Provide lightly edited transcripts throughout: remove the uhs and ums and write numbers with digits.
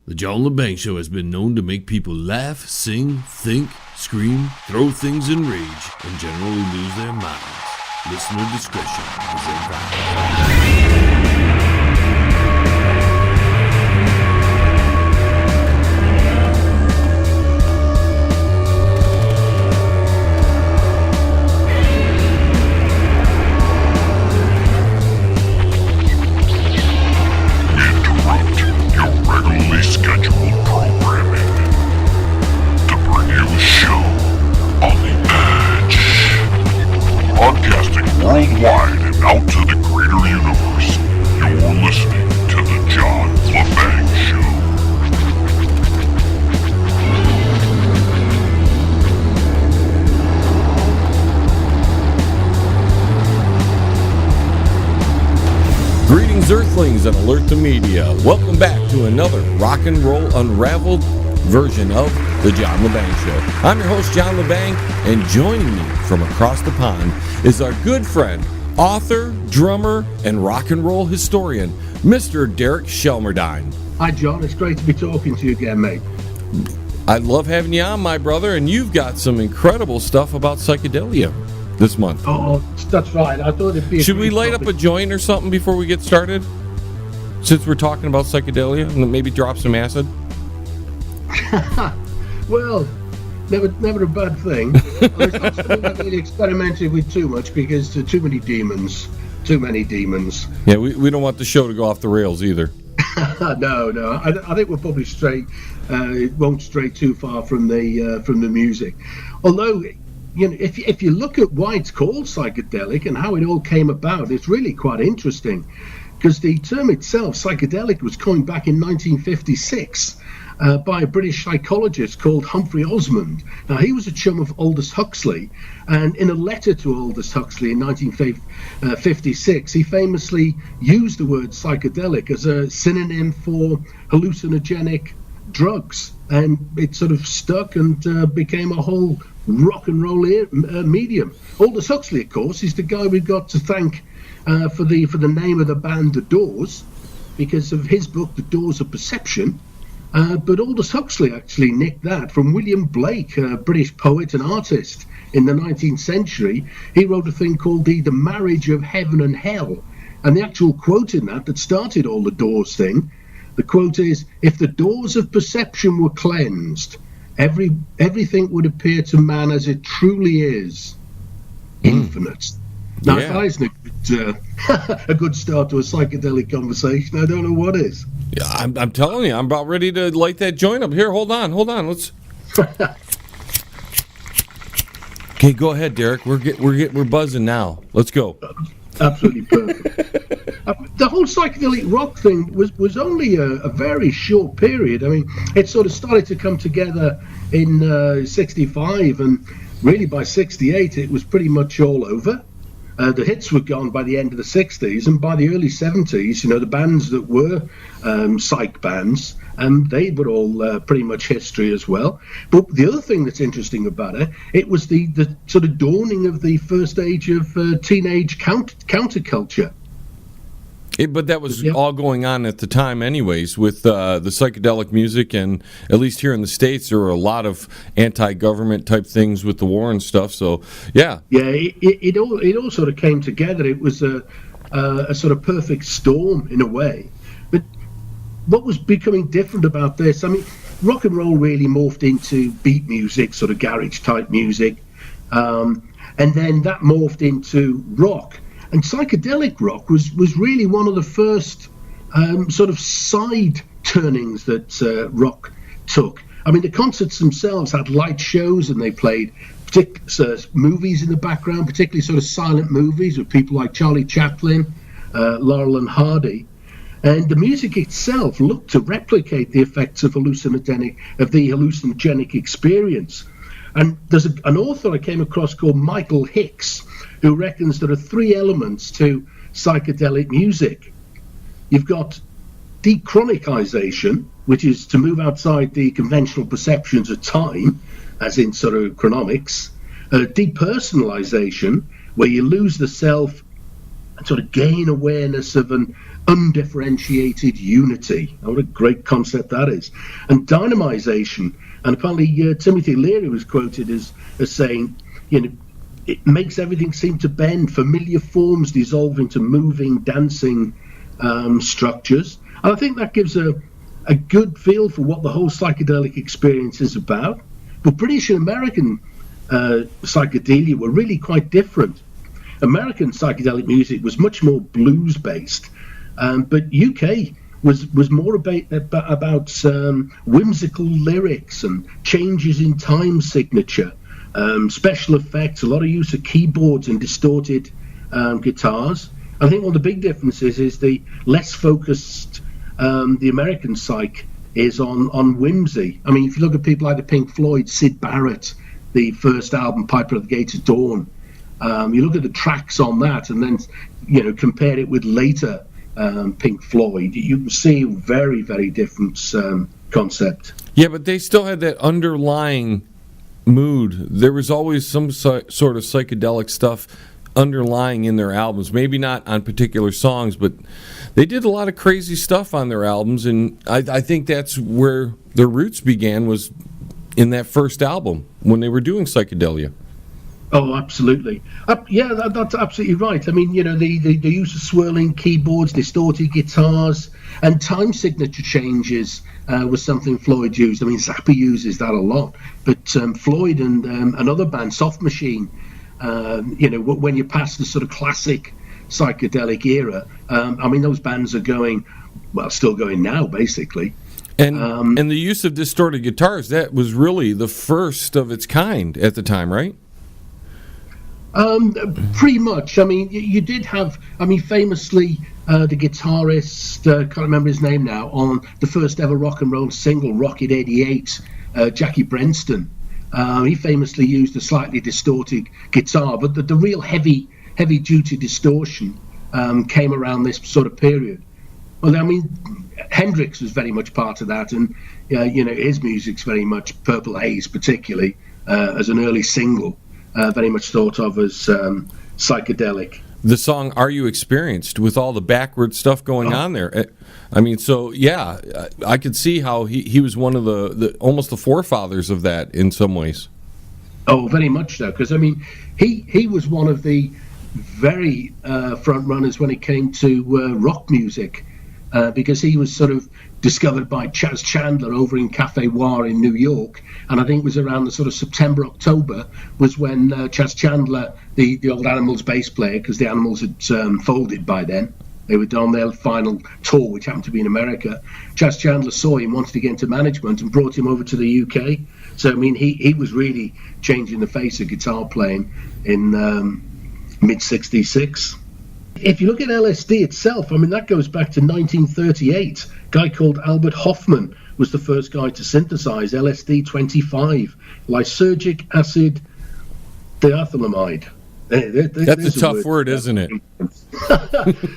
The John LeBanc Show has been known to make people laugh, sing, think, scream, throw things in rage, and generally lose their minds. Listener discretion is advised. Scheduled programming to bring you a show on the edge, podcasting worldwide and out to the greater universe. You're listening to the John LeBanc Show. Greetings, Earthlings, and alert the media. Welcome back to another rock and roll unraveled version of the John LeBanc Show. I'm your host, John LeBanc, and joining me from across the pond is our good friend, author, drummer, and rock and roll historian, Mr. Derek Shelmerdine. Hi, John. It's great to be talking to you again, mate. I love having you on, my brother, and you've got some incredible stuff about psychedelia this month. Oh, that's right. I thought it'd be. Should we light up a joint or something before we get started? Since we're talking about psychedelia, and maybe drop some acid. Well, never a bad thing. I'm not really experimenting with too much because there are too many demons. Yeah, we don't want the show to go off the rails either. No. I think we're probably straight. It won't stray too far from the music. Although, you know, if you look at why it's called psychedelic and how it all came about, it's really quite interesting. Because the term itself, psychedelic, was coined back in 1956 by a British psychologist called Humphrey Osmond. Now, he was a chum of Aldous Huxley, and in a letter to Aldous Huxley in 1956, he famously used the word psychedelic as a synonym for hallucinogenic drugs, and it sort of stuck and became a whole rock and roll medium. Aldous Huxley, of course, is the guy we've got to thank for the name of the band The Doors, because of his book The Doors of Perception. But Aldous Huxley actually nicked that from William Blake, a British poet and artist in the 19th century. He wrote a thing called the Marriage of Heaven and Hell, and the actual quote in that started all the Doors thing. The quote is, "If the doors of perception were cleansed, everything would appear to man as it truly is, infinite." Now, if that isn't a good start to a psychedelic conversation, I don't know what is. Yeah, I'm telling you, I'm about ready to light that joint up. Here, hold on. Let's. Okay, go ahead, Derek. We're buzzing now. Let's go. Absolutely perfect. The whole psychedelic rock thing was only a very short period. I mean, it sort of started to come together in 65, and really by 68 it was pretty much all over. The hits were gone by the end of the 60s, and by the early 70s, you know, the bands that were psych bands, they were all pretty much history as well. But the other thing that's interesting about it was the sort of dawning of the first age of teenage counterculture. But that was all going on at the time anyways with the psychedelic music, and at least here in the States there were a lot of anti-government type things with the war and stuff, so it all sort of came together. It was a sort of perfect storm in a way. But what was becoming different about this, I mean, rock and roll really morphed into beat music, sort of garage type music, and then that morphed into rock. And psychedelic rock was really one of the first sort of side turnings that rock took. I mean, the concerts themselves had light shows, and they played movies in the background, particularly sort of silent movies with people like Charlie Chaplin, Laurel and Hardy. And the music itself looked to replicate the effects of the hallucinogenic experience. And there's an author I came across called Michael Hicks, who reckons there are three elements to psychedelic music. You've got dechronicization, which is to move outside the conventional perceptions of time, as in sort of chronomics. Depersonalization, where you lose the self and sort of gain awareness of an undifferentiated unity. What a great concept that is. And dynamization. And apparently Timothy Leary was quoted as saying, it makes everything seem to bend, familiar forms dissolve into moving, dancing structures. And I think that gives a good feel for what the whole psychedelic experience is about. But British and American psychedelia were really quite different. American psychedelic music was much more blues-based, but UK was more about whimsical lyrics and changes in time signature, special effects, a lot of use of keyboards and distorted guitars. I think one of the big differences is the less focused the American psych is on whimsy. I mean, if you look at people like the Pink Floyd, Syd Barrett, the first album, Piper at the Gates of Dawn, you look at the tracks on that and then, compare it with later Pink Floyd, you see a very, very different concept. Yeah, but they still had that underlying mood. There was always some sort of psychedelic stuff underlying in their albums. Maybe not on particular songs, but they did a lot of crazy stuff on their albums, and I think that's where their roots began, was in that first album when they were doing Psychedelia. Oh, absolutely. Yeah, that's absolutely right. I mean, the use of swirling keyboards, distorted guitars, and time signature changes was something Floyd used. I mean, Zappa uses that a lot. But Floyd and another band, Soft Machine, when you pass the sort of classic psychedelic era, I mean, those bands are still going now, basically. And the use of distorted guitars, that was really the first of its kind at the time, right? Pretty much. I mean, you did have, famously, the guitarist, can't remember his name now, on the first ever rock and roll single, Rocket 88, Jackie Brenston. He famously used a slightly distorted guitar, but the real heavy-duty distortion came around this sort of period. Well, I mean, Hendrix was very much part of that, and his music's very much Purple Haze, particularly as an early single. Very much thought of as psychedelic. The song "Are You Experienced" with all the backward stuff going on there. I mean, so yeah, I could see how he was one of the almost the forefathers of that in some ways. Oh, very much so. Because I mean, he was one of the very front runners when it came to rock music, because he was sort of discovered by Chas Chandler over in Cafe War in New York, and I think it was around the sort of September, October was when Chas Chandler, the old Animals bass player, because the Animals had folded by then, they were on their final tour, which happened to be in America. Chas Chandler saw him, wanted to get into management, and brought him over to the UK. So I mean, he was really changing the face of guitar playing in mid-66. If you look at LSD itself, I mean, that goes back to 1938. A guy called Albert Hoffman was the first guy to synthesize LSD-25, lysergic acid diethylamide. That's a tough word, isn't it?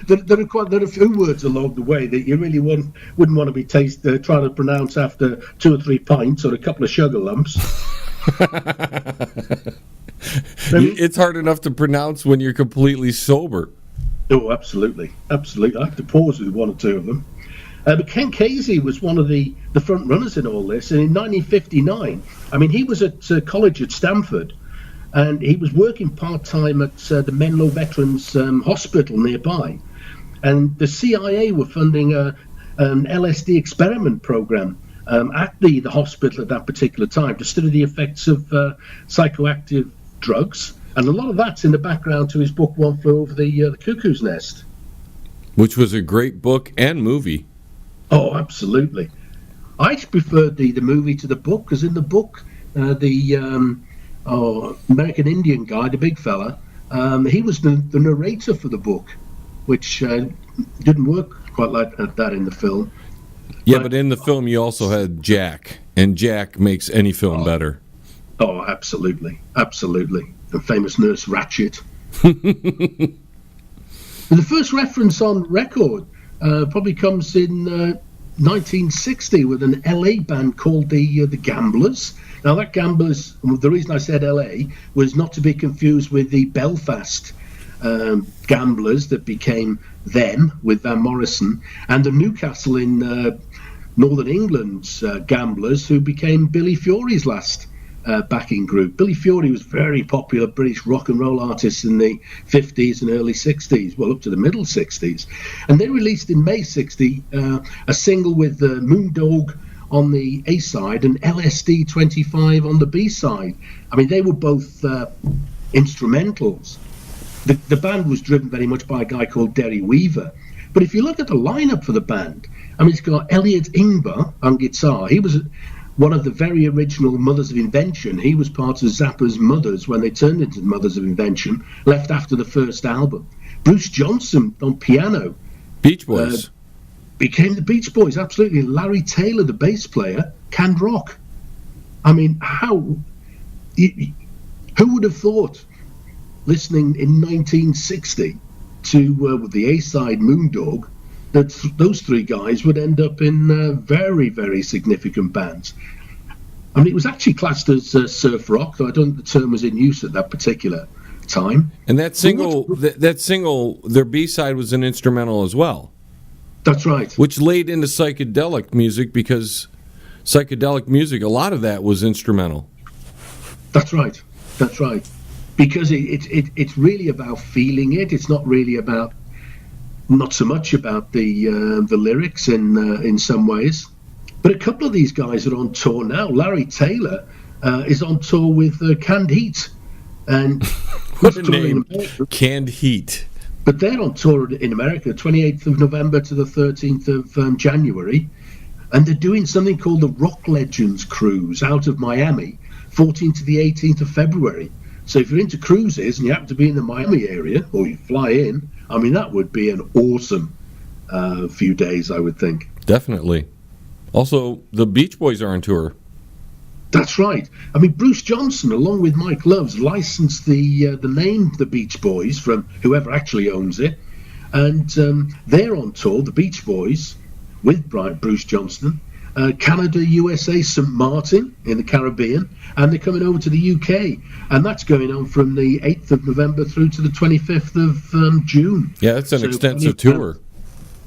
There are a few words along the way that you really wouldn't want to be trying to pronounce after 2 or 3 pints or a couple of sugar lumps. It's hard enough to pronounce when you're completely sober. Oh, absolutely. Absolutely. I have to pause with 1 or 2 of them. But Ken Kesey was one of the front runners in all this. And in 1959, I mean, he was at college at Stanford, and he was working part-time at the Menlo Veterans Hospital nearby. And the CIA were funding an LSD experiment program at the hospital at that particular time to study the effects of psychoactive drugs. And a lot of that's in the background to his book, One Flew Over the Cuckoo's Nest. Which was a great book and movie. Oh, absolutely. I preferred the movie to the book, because in the book, the American Indian guy, the big fella, he was the narrator for the book, which didn't work quite like that in the film. Yeah, but in the film you also had Jack, and Jack makes any film better. Oh, absolutely. Absolutely. The famous Nurse Ratched. The first reference on record probably comes in 1960 with an LA band called the Gamblers. Now that Gamblers, the reason I said LA was not to be confused with the Belfast Gamblers that became Them with Van Morrison, and the Newcastle in Northern England's Gamblers, who became Billy Fury's last backing group. Billy Fury was very popular British rock and roll artist in the 50s and early 60s, well, up to the middle 60s. And they released in May 60 a single with Moondog on the A side and LSD 25 on the B side. I mean, they were both instrumentals. The band was driven very much by a guy called Derry Weaver. But if you look at the lineup for the band, I mean, it's got Elliot Ingber on guitar. He was one of the very original Mothers of Invention. He was part of Zappa's Mothers when they turned into Mothers of Invention, left after the first album. Bruce Johnson on piano. Beach Boys. Became the Beach Boys, absolutely. Larry Taylor, the bass player, canned rock. I mean, who would have thought, listening in 1960 to the A-side Moondog, that those three guys would end up in very, very significant bands. I mean, it was actually classed as surf rock, though I don't think the term was in use at that particular time. And that single, their B-side was an instrumental as well. That's right. Which laid into psychedelic music, because psychedelic music, a lot of that was instrumental. That's right. Because it's really about feeling it. It's not so much about the lyrics in some ways. But a couple of these guys are on tour now. Larry Taylor is on tour with Canned Heat. And what a name, Canned Heat. But they're on tour in America, 28th of November to the 13th of January. And they're doing something called the Rock Legends Cruise out of Miami, 14th to the 18th of February. So if you're into cruises and you happen to be in the Miami area, or you fly in, I mean, that would be an awesome few days, I would think. Definitely. Also, the Beach Boys are on tour. That's right. I mean, Bruce Johnson, along with Mike Loves, licensed the name The Beach Boys from whoever actually owns it. And they're on tour, the Beach Boys, with Bruce Johnson, Canada, USA, St. Martin in the Caribbean, and they're coming over to the UK. And that's going on from the 8th of November through to the 25th of June. Yeah, it's an extensive tour.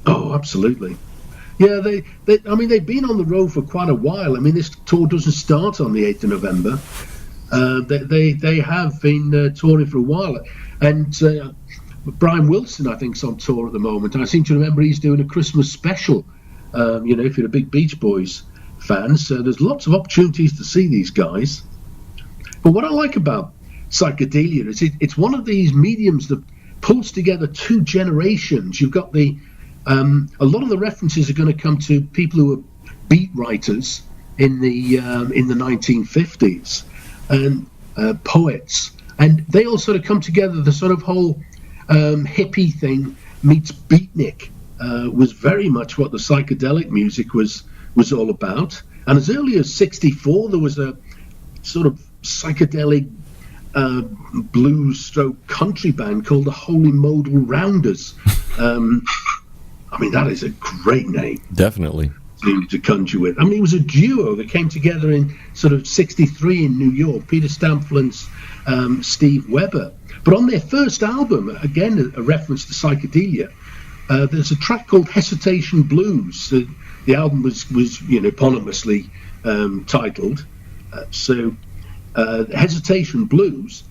Oh, absolutely. Yeah, they've been on the road for quite a while. I mean, this tour doesn't start on the 8th of November. They have been touring for a while. And Brian Wilson, I think, is on tour at the moment. I seem to remember he's doing a Christmas special, if you're a big Beach Boys fan. So there's lots of opportunities to see these guys. But what I like about psychedelia is it's one of these mediums that pulls together two generations. You've got a lot of the references are going to come to people who were beat writers in the 1950s and poets, and they all sort of come together. The sort of whole hippie thing meets beatnik was very much what the psychedelic music was all about. And as early as '64, there was a sort of psychedelic blues stroke country band called the Holy Modal Rounders. I mean, that is a great name. Definitely. To conjure with. I mean, it was a duo that came together in sort of '63 in New York, Peter Stamplin and Steve Weber. But on their first album, again, a reference to psychedelia, there's a track called Hesitation Blues. The album was eponymously titled. Hesitation Blues.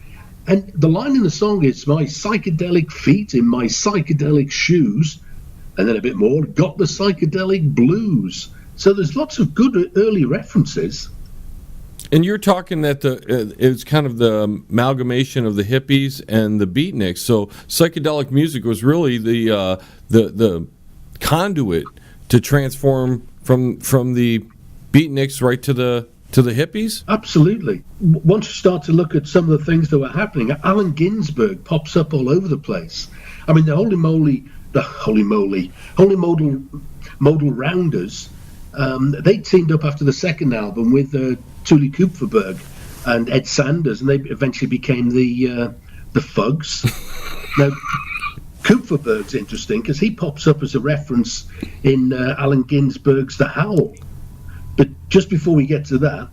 And the line in the song is, "My psychedelic feet in my psychedelic shoes," and then a bit more, "got the psychedelic blues." So there's lots of good early references. And you're talking that it's kind of the amalgamation of the hippies and the beatniks. So psychedelic music was really the conduit to transform from the beatniks right to the hippies? Absolutely. Once you start to look at some of the things that were happening, Allen Ginsberg pops up all over the place. I mean, the Holy Modal Rounders, they teamed up after the second album with Tuli Kupferberg and Ed Sanders, and they eventually became the Fugs. Now, Kupferberg's interesting because he pops up as a reference in Allen Ginsberg's The Howl. But just before we get to that,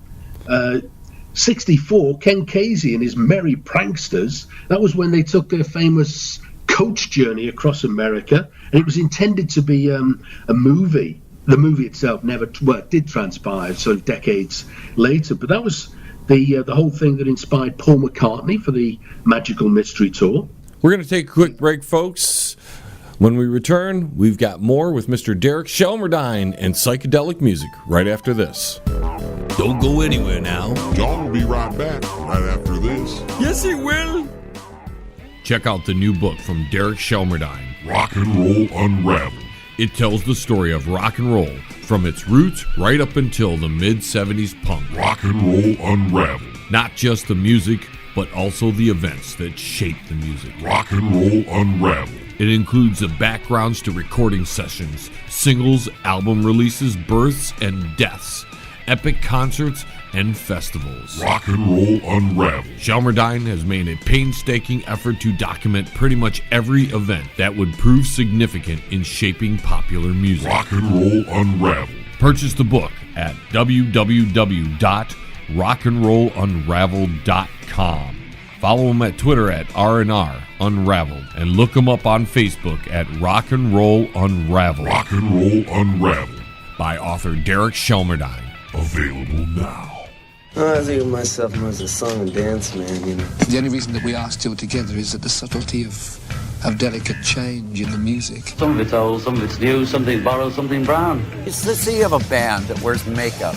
'64, Ken Casey and his Merry Pranksters, that was when they took their famous coach journey across America, and it was intended to be a movie. The movie itself never, well, it did transpire sort of decades later, but that was the whole thing that inspired Paul McCartney for the Magical Mystery Tour. We're going to take a quick break, folks. When we return, we've got more with Mr. Derek Shelmerdine and psychedelic music right after this. Don't go anywhere now. John will be right back right after this. Yes, he will. Check out the new book from Derek Shelmerdine, Rock and Roll Unraveled. It tells the story of rock and roll from its roots right up until the mid-'70s punk. Rock and Roll Unraveled. Not just the music, but also the events that shaped the music. Rock and Roll Unraveled. It includes the backgrounds to recording sessions, singles, album releases, births and deaths, epic concerts, and festivals. Rock and Roll Unraveled. Shelmerdine has made a painstaking effort to document pretty much every event that would prove significant in shaping popular music. Rock and Roll Unraveled. Purchase the book at www.rockandrollunraveled.com. Follow him at Twitter at R&R Unraveled, and look him up on Facebook at Rock and Roll Unraveled. Rock and Roll Unraveled. By author Derek Shelmerdine. Available now. I think of myself more as a song and dance man, you know. The only reason that we are still together is that the subtlety of delicate change in the music. Some of it's old, some of it's new, something borrowed, something brown. Let's say you have a band that wears makeup,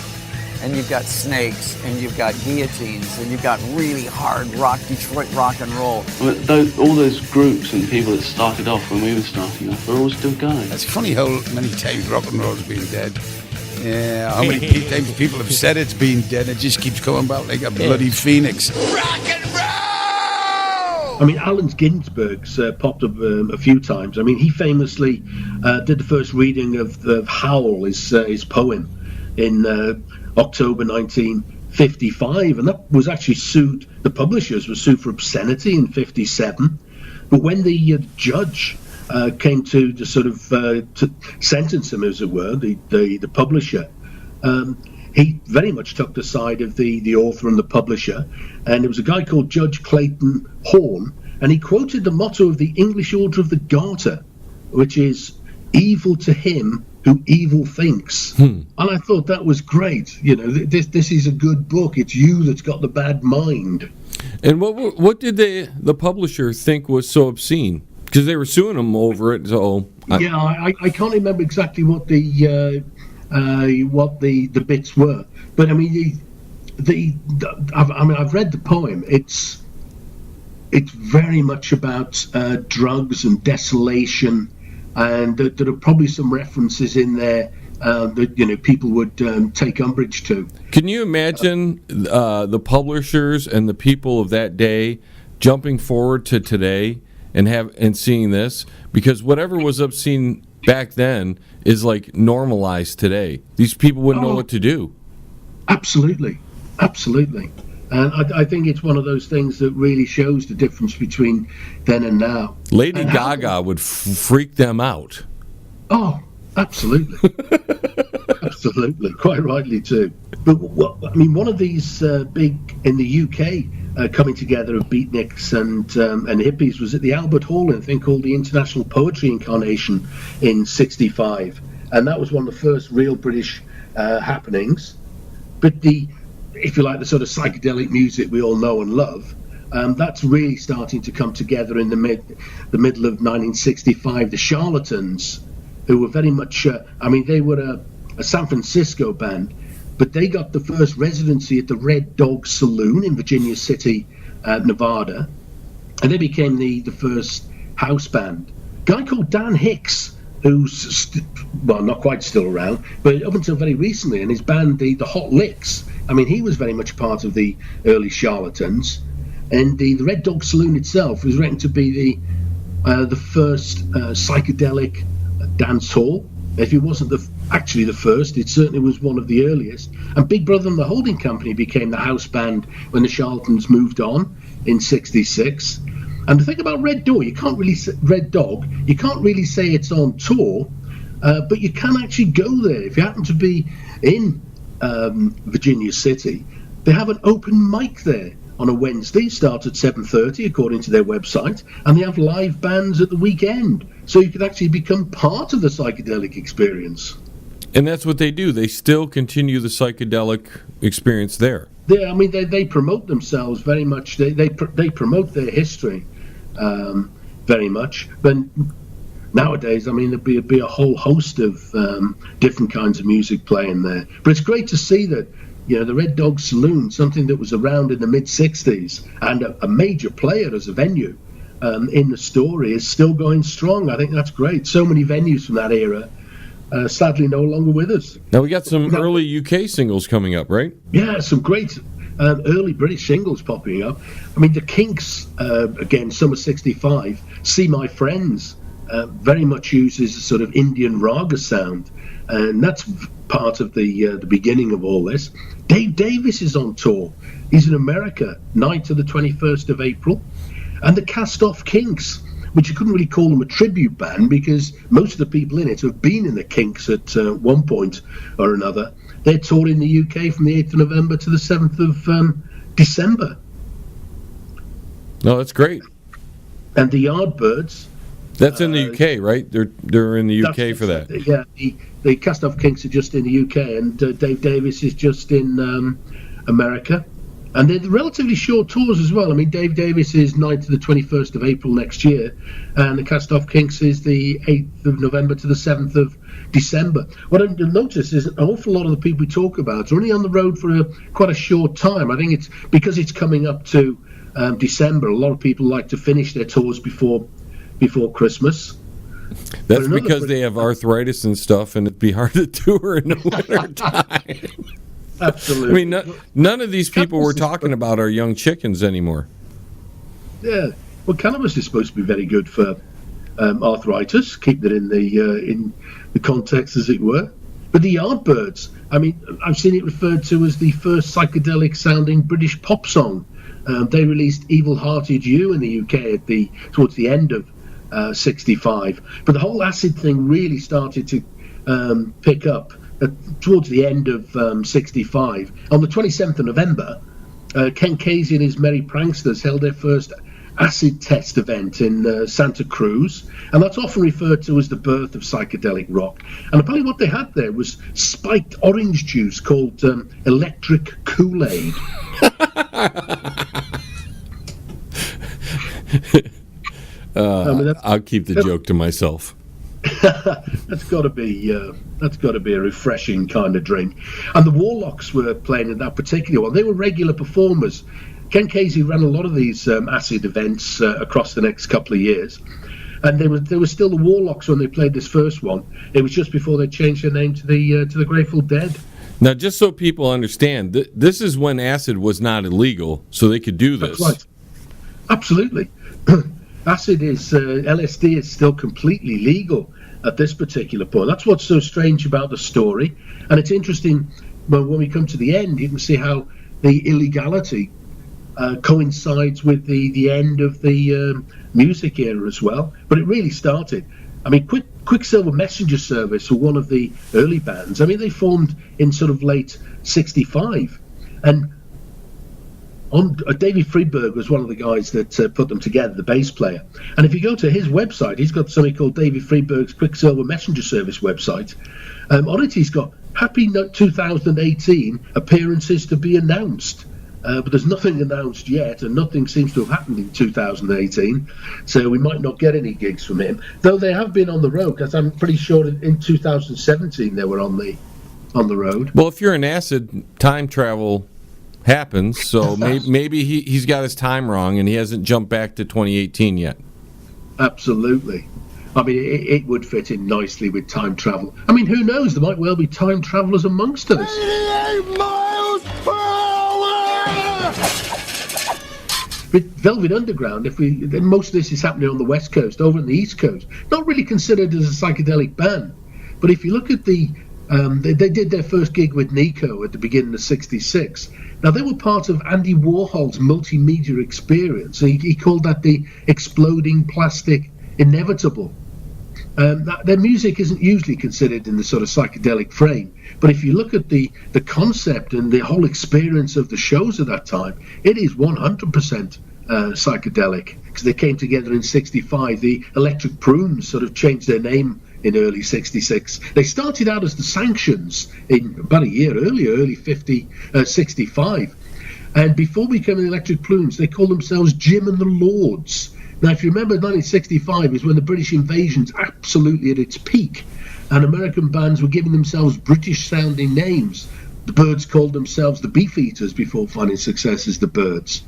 and you've got snakes, and you've got guillotines, and you've got really hard rock, Detroit rock and roll. All those groups and people that started off when we were starting off, they're all still going. It's funny how many times rock and roll's been dead. Yeah, how many times people have said it's been dead, it just keeps coming back like a bloody phoenix. Rock and roll! I mean, Allen Ginsberg's popped up a few times. I mean, he famously did the first reading of Howl, his poem, in October 1955, and that was actually sued. The publishers were sued for obscenity in '57. But when the judge came to sort of to sentence him, as it were, the publisher, he very much took the side of the author and the publisher, and it was a guy called Judge Clayton Horn, and he quoted the motto of the English Order of the Garter, which is "Evil to him who evil thinks." And I thought that was great. You know, this is a good book. It's you that's got the bad mind. And what did the publisher think was so obscene? Because they were suing him over it. So I can't remember exactly what the bits were, but I mean I've read the poem. It's very much about drugs and desolation, and there are probably some references in there that people would take umbrage to. Can you imagine the publishers and the people of that day jumping forward to today and seeing this? Because whatever was obscene back then is like normalized today. These people wouldn't know what to do. Absolutely. And I think it's one of those things that really shows the difference between then and now. Lady Gaga would freak them out. Oh, absolutely. Absolutely, quite rightly too. But one of these big in the UK coming together of beatniks and hippies was at the Albert Hall in a thing called the International Poetry Incarnation in '65, and that was one of the first real British happenings. But if you like, the sort of psychedelic music we all know and love, that's really starting to come together in the middle of 1965. The Charlatans, who were very much, they were a San Francisco band, but they got the first residency at the Red Dog Saloon in Virginia City, Nevada, and they became the first house band. A guy called Dan Hicks, who's not quite still around, but up until very recently, and his band, the Hot Licks, he was very much part of the early Charlatans, and the Red Dog Saloon itself was reckoned to be the first psychedelic dance hall. If it wasn't actually the first, it certainly was one of the earliest. And Big Brother and the Holding Company became the house band when the Charlatans moved on in '66. And the thing about Red Dog, you can't really say it's on tour, but you can actually go there if you happen to be in Virginia City. They have an open mic there on a Wednesday, starts at 7:30 according to their website, and they have live bands at the weekend, so you can actually become part of the psychedelic experience. And that's what they do. They still continue the psychedelic experience there. Yeah, I mean, they promote themselves very much. They promote their history very much. But nowadays, I mean, there'd be a whole host of different kinds of music playing there. But it's great to see that, you know, the Red Dog Saloon, something that was around in the mid-'60s and a major player as a venue in the story, is still going strong. I think that's great. So many venues from that era sadly no longer with us. Now we got some early UK singles coming up, right? Yeah, some great early British singles popping up. I mean, the Kinks, again, Summer 65, See My Friends, very much uses a sort of Indian raga sound, and that's part of the beginning of all this. Dave Davis is on tour. He's in America, 9th to the 21st of April. And the Cast-Off Kinks, which you couldn't really call them a tribute band because most of the people in it have been in the Kinks at one point or another. They're touring the UK from the 8th of November to the 7th of December. No, that's great. And the Yardbirds. That's in the UK, right? They're in the UK for that. Yeah, the Cast-Off Kinks are just in the UK, and Dave Davis is just in America. And they're relatively short tours as well. I mean, Dave Davis is 9th to the 21st of April next year, and the Cast-Off Kinks is the 8th of November to the 7th of December. What I've noticed is an awful lot of the people we talk about are only on the road for quite a short time. I think it's because it's coming up to December. A lot of people like to finish their tours before Christmas. That's because they have arthritis and stuff, and it'd be hard to tour in the winter time. Absolutely. I mean, none of these people we're talking about are young chickens anymore. Yeah. Well, cannabis is supposed to be very good for arthritis. Keep it in the context, as it were. But the Yardbirds, I mean, I've seen it referred to as the first psychedelic-sounding British pop song. They released Evil-Hearted You in the UK towards the end of 65. But the whole acid thing really started to pick up towards the end of 65. On the 27th of November, Ken Casey and his Merry Pranksters held their first acid test event in Santa Cruz, and that's often referred to as the birth of psychedelic rock. And apparently what they had there was spiked orange juice called electric Kool-Aid. I'll keep the joke to myself. That's got to be a refreshing kind of drink. And the Warlocks were playing in that particular one. They were regular performers. Ken Casey ran a lot of these acid events across the next couple of years, and they were still the Warlocks when they played this first one. It was just before they changed their name to the Grateful Dead. Now, just so people understand, this is when acid was not illegal, so they could do this. That's right. Absolutely. Acid is LSD is still completely legal at this particular point. That's what's so strange about the story, and it's interesting. When we come to the end, you can see how the illegality coincides with the end of the music era as well. But it really started. I mean, Quicksilver Messenger Service were one of the early bands. I mean, they formed in sort of late '65, and Davey Freeberg was one of the guys that put them together, the bass player. And if you go to his website, he's got something called Davey Freeberg's Quicksilver Messenger Service website. On it, he's got Happy 2018 appearances to be announced. But there's nothing announced yet, and nothing seems to have happened in 2018. So we might not get any gigs from him. Though they have been on the road, because I'm pretty sure in 2017 they were on the road. Well, if you're in acid, time travel happens, so maybe he's got his time wrong and he hasn't jumped back to 2018 yet. Absolutely. I mean, it would fit in nicely with time travel. I mean, who knows? There might well be time travelers amongst us. 88 miles per hour! With Velvet Underground, most of this is happening on the West Coast, over on the East Coast. Not really considered as a psychedelic band, but if you look at they did their first gig with Nico at the beginning of '66. Now, they were part of Andy Warhol's multimedia experience. He called that the exploding plastic inevitable. Their music isn't usually considered in the sort of psychedelic frame, but if you look at the concept and the whole experience of the shows at that time, it is 100% psychedelic, because they came together in 65. The Electric Prunes sort of changed their name in early 66. They started out as the Sanctions in about a year earlier, early 65. And before becoming the Electric Prunes, they called themselves Jim and the Lords. Now, if you remember, 1965 is when the British invasion's absolutely at its peak, and American bands were giving themselves British-sounding names. The Byrds called themselves the Beefeaters before finding success as the Byrds.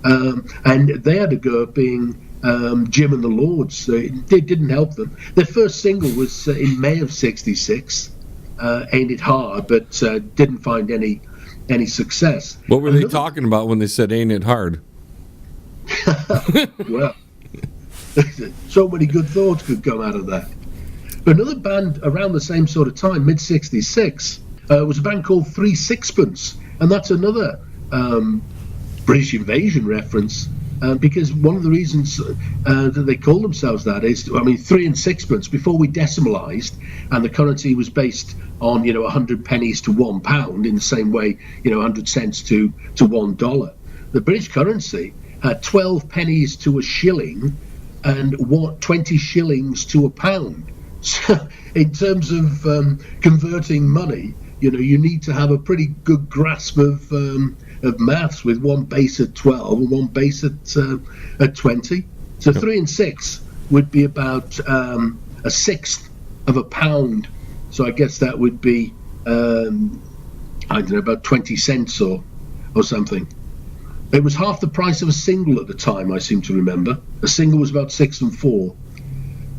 And they had a go at being Jim and the Lords. It didn't help them. Their first single was in May of 66, Ain't It Hard, but didn't find any success. What were they talking about when they said "Ain't It Hard"? Well, so many good thoughts could come out of that. But another band around the same sort of time, mid '66, was a band called Three Sixpence, and that's another British invasion reference. Because one of the reasons that they call themselves that is, I mean, 3 and sixpence, before we decimalised and the currency was based on, 100 pennies to £1, in the same way, 100 cents to $1. The British currency had 12 pennies to a shilling and 20 shillings to a pound. So in terms of converting money, you need to have a pretty good grasp of maths, with one base at 12 and one base at 20. So 3 and 6 would be about a sixth of a pound. So I guess that would be about 20 cents or something. It was half the price of a single at the time, I seem to remember. A single was about 6 and 4.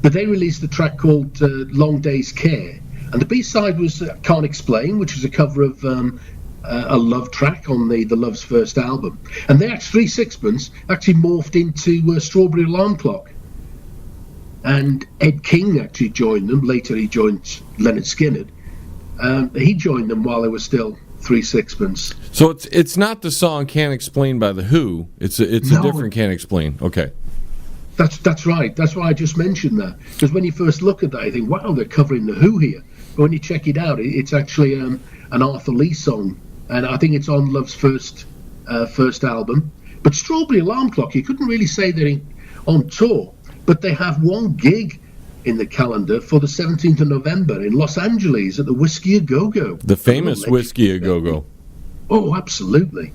But they released a track called Long Day's Care, and the B-side was Can't Explain, which was a cover of a love track on the Love's first album. And they actually, Three Sixpence actually morphed into Strawberry Alarm Clock. And Ed King actually joined them. Later he joined Lynyrd Skynyrd. He joined them while they were still Three Sixpence. So it's not the song Can't Explain by The Who. It's a different Can't Explain. Okay. That's right. That's why I just mentioned that. Because when you first look at that, you think, wow, they're covering The Who here. But when you check it out, it's actually an Arthur Lee song. And I think it's on Love's first album. But Strawberry Alarm Clock, you couldn't really say they're on tour. But they have one gig in the calendar for the 17th of November in Los Angeles at the Whiskey A Go-Go. The famous Whiskey A Go-Go. Oh, absolutely.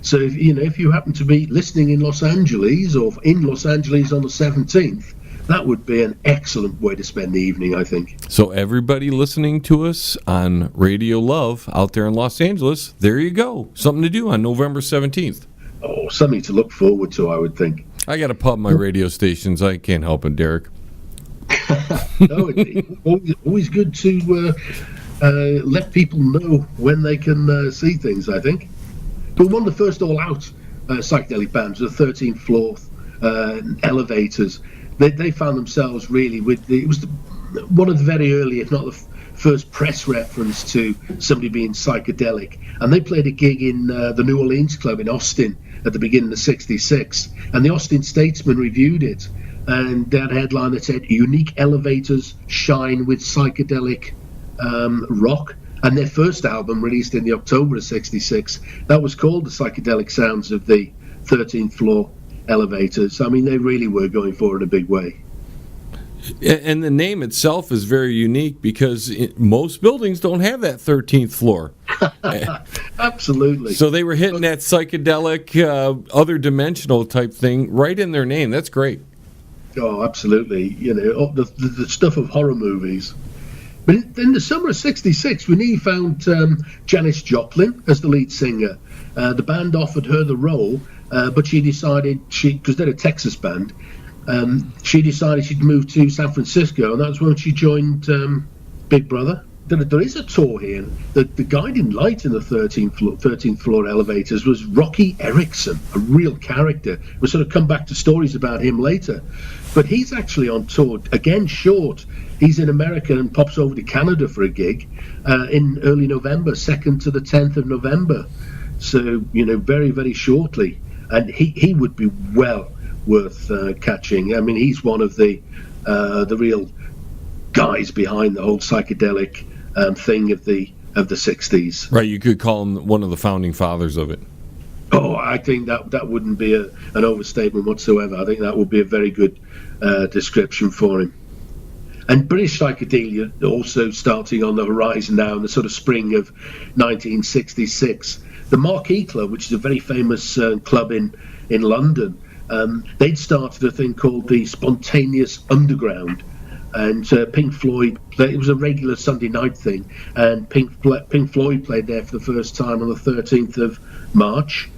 So if you happen to be listening in Los Angeles or in Los Angeles on the 17th, that would be an excellent way to spend the evening, I think. So everybody listening to us on Radio Love out there in Los Angeles, there you go. Something to do on November 17th. Oh, something to look forward to, I would think. I got to pub my radio stations. I can't help it, Derek. No, it's always good to let people know when they can see things, I think. But one of the first all-out psychedelic bands was the 13th Floor Elevators. They found themselves really one of the very early, if not the first press reference to somebody being psychedelic. And they played a gig in the New Orleans Club in Austin at the beginning of '66. And the Austin Statesman reviewed it. And they had a headline that said, "Unique elevators shine with psychedelic rock." And their first album, released in the October of '66, that was called The Psychedelic Sounds of the 13th Floor Elevators. I mean, they really were going for it in a big way. And the name itself is very unique because most buildings don't have that 13th floor. Absolutely. So they were hitting that psychedelic, other dimensional type thing right in their name. That's great. Oh, absolutely. The stuff of horror movies. But in the summer of '66, we nearly found Janis Joplin as the lead singer. The band offered her the role, but she decided, because they're a Texas band, she decided she'd move to San Francisco, and that's when she joined Big Brother. There is a tour here. The guiding light in the 13th floor elevators was Rocky Erickson, a real character. We'll sort of come back to stories about him later. But he's actually on tour, again short. He's in America and pops over to Canada for a gig in early November, 2nd to the 10th of November. So, very, very shortly. And he would be well worth catching. I mean, he's one of the real guys behind the whole psychedelic thing of the 60s. Right, you could call him one of the founding fathers of it. Oh, I think that wouldn't be an overstatement whatsoever. I think that would be a very good description for him. And British psychedelia also starting on the horizon now in the sort of spring of 1966. The Marquee Club, which is a very famous club in London, they'd started a thing called the Spontaneous Underground. And Pink Floyd played, it was a regular Sunday night thing, and Pink Floyd played there for the first time on the 13th of March.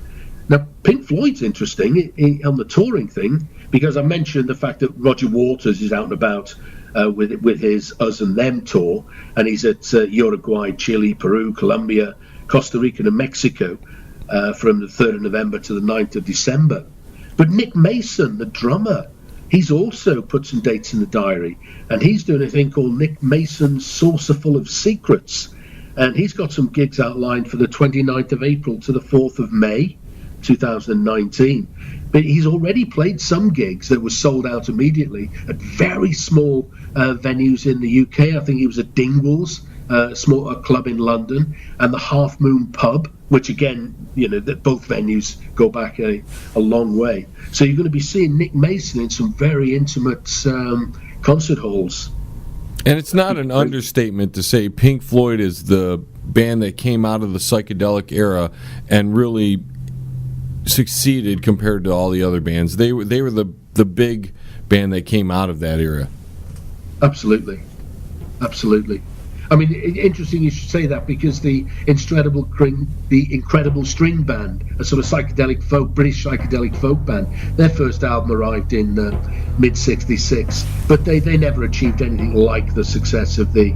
Now, Pink Floyd's interesting on the touring thing, because I mentioned the fact that Roger Waters is out and about with his Us and Them tour, and he's at Uruguay, Chile, Peru, Colombia, Costa Rica and Mexico from the 3rd of November to the 9th of December. But Nick Mason, the drummer, he's also put some dates in the diary, and he's doing a thing called Nick Mason's Saucer Full of Secrets, and he's got some gigs outlined for the 29th of April to the 4th of May 2019. But he's already played some gigs that were sold out immediately at very small venues in the UK. I think he was at Dingwall's, a club in London, and the Half Moon Pub, which again, that both venues go back a long way. So you're going to be seeing Nick Mason in some very intimate concert halls. And it's not an understatement to say Pink Floyd is the band that came out of the psychedelic era and really succeeded compared to all the other bands. They were the big band that came out of that era. Absolutely. I mean, interesting you should say that, because the Incredible String Band, a sort of British psychedelic folk band, their first album arrived in mid-66, but they never achieved anything like the success of the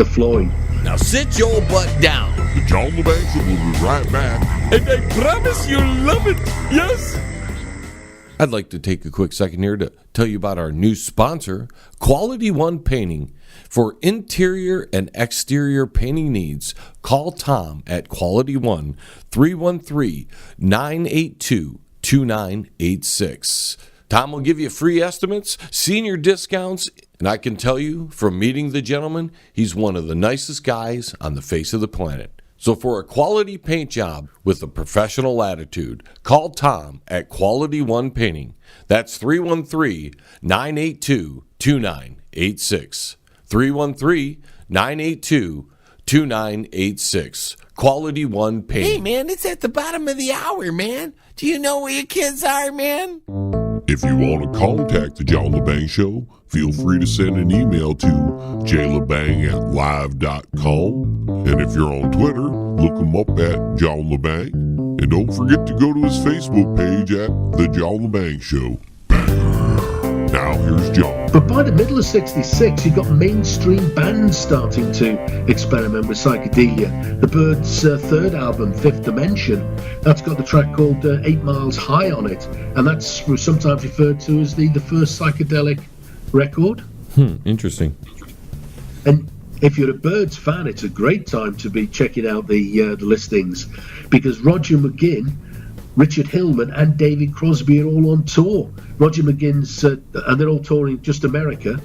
Floyd. Now sit your butt down. The John LeBang Show will be right back. And I promise you'll love it, yes? I'd like to take a quick second here to tell you about our new sponsor, Quality One Painting. For interior and exterior painting needs, call Tom at Quality One, 313-982-2986. Tom will give you free estimates, senior discounts, and I can tell you from meeting the gentleman, he's one of the nicest guys on the face of the planet. So for a quality paint job with a professional attitude, call Tom at Quality One Painting. That's 313-982-2986. 313-982-2986. Quality One Painting. Hey, man, it's at the bottom of the hour, man. Do you know where your kids are, man? If you want to contact the John LeBang Show, feel free to send an email to jlebang@live.com. And if you're on Twitter, look him up at John LeBang. And don't forget to go to his Facebook page at The John LeBang Show. Now here's John. But by the middle of 66, you've got mainstream bands starting to experiment with psychedelia. The Byrds' third album, Fifth Dimension, that's got the track called 8 Miles High on it, and that's sometimes referred to as the first psychedelic record. Interesting. And if you're a Byrds fan, it's a great time to be checking out the listings, because Roger McGuinn, Richard Hillman and David Crosby are all on tour. Roger McGuinn's, and they're all touring just America.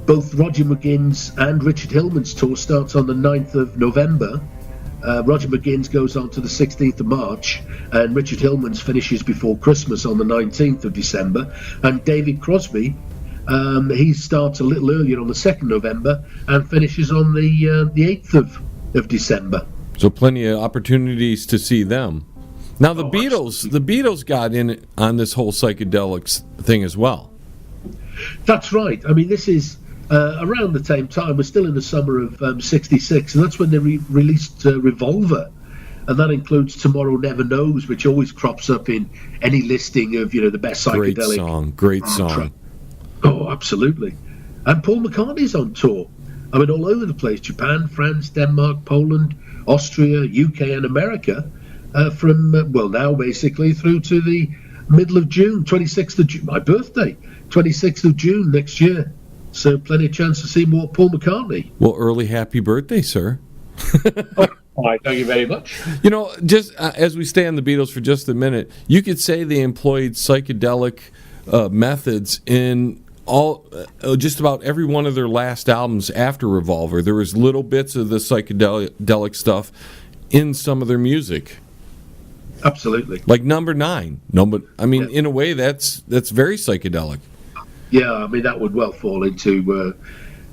Both Roger McGuinn's and Richard Hillman's tour starts on the 9th of November. Roger McGuinn's goes on to the 16th of March, and Richard Hillman's finishes before Christmas on the 19th of December. And David Crosby, he starts a little earlier on the 2nd of November and finishes on the 8th of December. So plenty of opportunities to see them. Now the Beatles got in on this whole psychedelics thing as well. That's right. I mean, this is around the same time. We're still in the summer of '66, and that's when they released Revolver, and that includes Tomorrow Never Knows, which always crops up in any listing of the best psychedelic. Great song. Oh, absolutely. And Paul McCartney's on tour. I mean, all over the place: Japan, France, Denmark, Poland, Austria, UK, and America. From now basically through to the middle of June, 26th of June, my birthday, 26th of June next year. So plenty of chance to see more Paul McCartney. Well, early happy birthday, sir. Thank you very much. Just as we stay on the Beatles for just a minute, you could say they employed psychedelic methods in just about every one of their last albums after Revolver, there was little bits of the psychedelic stuff in some of their music. Absolutely. Like Number 9. In a way, that's very psychedelic. Yeah, I mean that would well fall into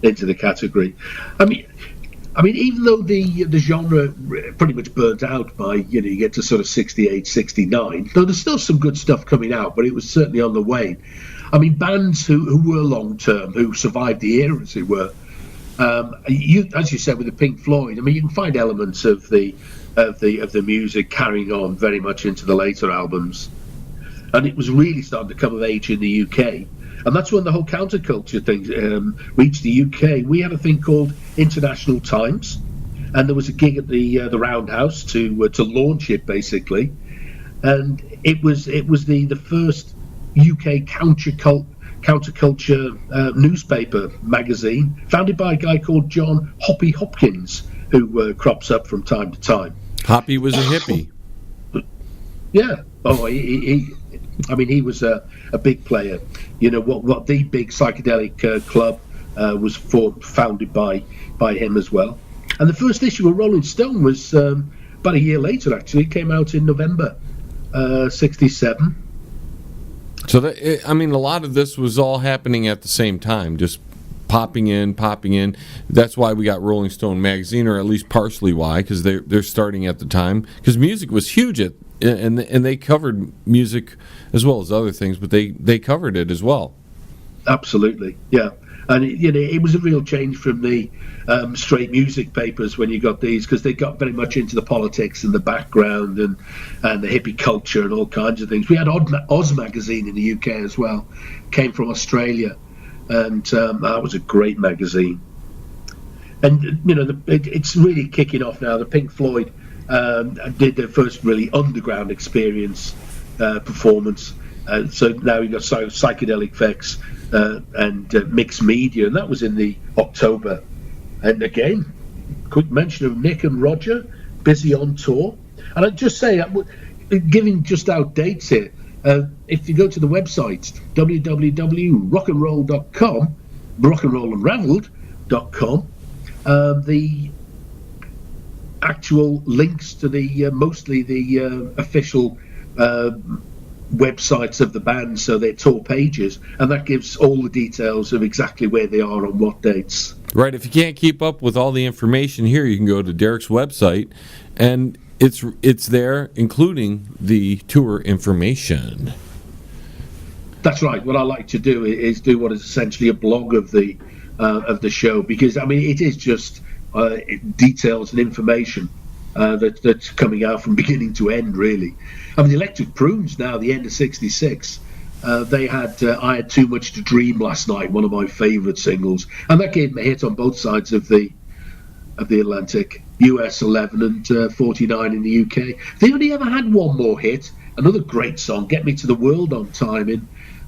the category. I mean, even though the genre pretty much burnt out by you get to sort of 68, 69, though there's still some good stuff coming out, but it was certainly on the wane. I mean, bands who were long term, who survived the era, as it were. As you said with the Pink Floyd, I mean, you can find elements of the music carrying on very much into the later albums, and it was really starting to come of age in the UK. And that's when the whole counterculture thing reached the UK. We had a thing called International Times, and there was a gig at the Roundhouse to launch it, basically. And it was the first UK counterculture newspaper magazine, founded by a guy called John Hoppy Hopkins, who crops up from time to time. Hoppy was a hippie. Yeah. Oh, he was a big player. What the big psychedelic club was founded by him as well. And the first issue of Rolling Stone was about a year later, actually. It came out in November 67. So, a lot of this was all happening at the same time, just popping in. That's why we got Rolling Stone magazine, or at least partially why, because they're starting at the time. Because music was huge and they covered music as well as other things, but they covered it as well. Absolutely, yeah. And it was a real change from the straight music papers when you got these, because they got very much into the politics and the background and the hippie culture and all kinds of things. We had Oz magazine in the UK as well, came from Australia, and that was a great magazine. And it's really kicking off now. The Pink Floyd did their first really underground experience performance. So now you've got psychedelic effects and mixed media, and that was in the October. And again, quick mention of Nick and Roger, busy on tour. And I'd just say, giving just out dates here, if you go to the website, www.rockandroll.com, rockandrollandraveled.com, the actual links to the mostly the official websites of the band, so their tour pages, and that gives all the details of exactly where they are on what dates. Right. If you can't keep up with all the information here, you can go to Derek's website, and it's there, including the tour information. That's right. What I like to do is do what is essentially a blog of the show, because it is just details and information that's coming out from beginning to end, really. The Electric Prunes now, the end of '66, they had I Had Too Much to Dream last night, one of my favourite singles, and that gave them a hit on both sides of the Atlantic, US 11 and 49 in the UK. They only ever had one more hit, another great song, Get Me to the World on Time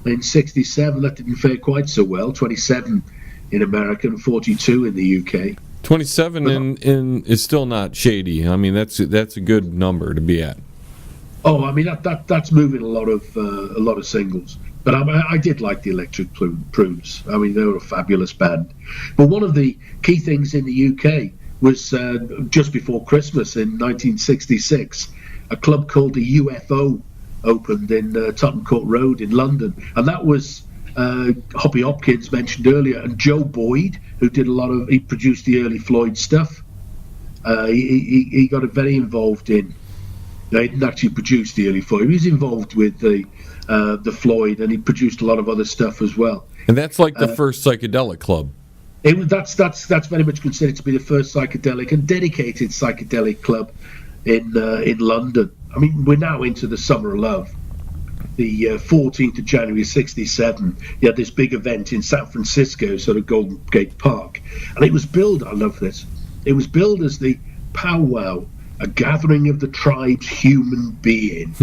in '67. That didn't fare quite so well, 27 in America and 42 in the UK. 27 in is still not shady. That's a good number to be at. Oh, that's moving a lot of singles. But I did like the Electric Prunes. They were a fabulous band. But one of the key things in the UK was just before Christmas in 1966, a club called the UFO opened in Tottenham Court Road in London, and that was Hoppy Hopkins mentioned earlier, and Joe Boyd, who did he produced the early Floyd stuff. He got very involved in. He didn't actually produce the early Floyd. He was involved with the Floyd, and he produced a lot of other stuff as well. And that's like the first psychedelic club. That's very much considered to be the first psychedelic and dedicated psychedelic club in London. We're now into the Summer of Love. The 14th of January 67, you had this big event in San Francisco, sort of Golden Gate Park, and it was billed, I love this, it was billed as the powwow, a gathering of the tribe's human being.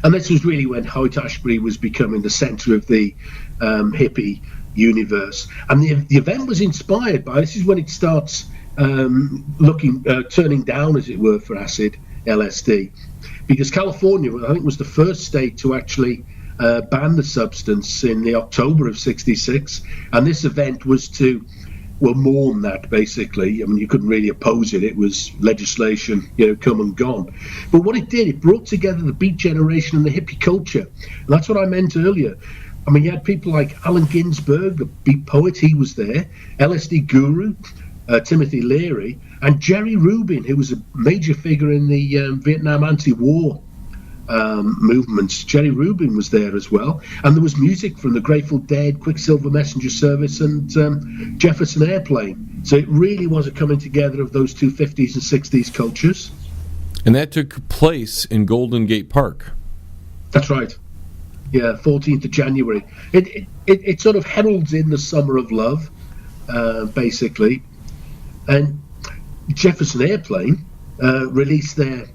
And this was really when Haight-Ashbury was becoming the centre of the hippie universe. And the event was inspired by, this is when it starts turning down, as it were, for acid, LSD. Because California, I think, was the first state to actually banned the substance in the October of '66, and this event was to mourn that, basically. I mean, you couldn't really oppose it. It was legislation, come and gone. But what it did, it brought together the Beat generation and the hippie culture. And that's what I meant earlier. I mean, you had people like Allen Ginsberg, the beat poet, he was there, LSD guru, Timothy Leary, and Jerry Rubin, who was a major figure in the Vietnam anti-war movements. Jerry Rubin was there as well, and there was music from the Grateful Dead, Quicksilver Messenger Service, and Jefferson Airplane. So it really was a coming together of those two 50s and 60s cultures. And that took place in Golden Gate Park. That's right. Yeah, 14th of January. It sort of heralds in the summer of love, basically. And Jefferson Airplane released their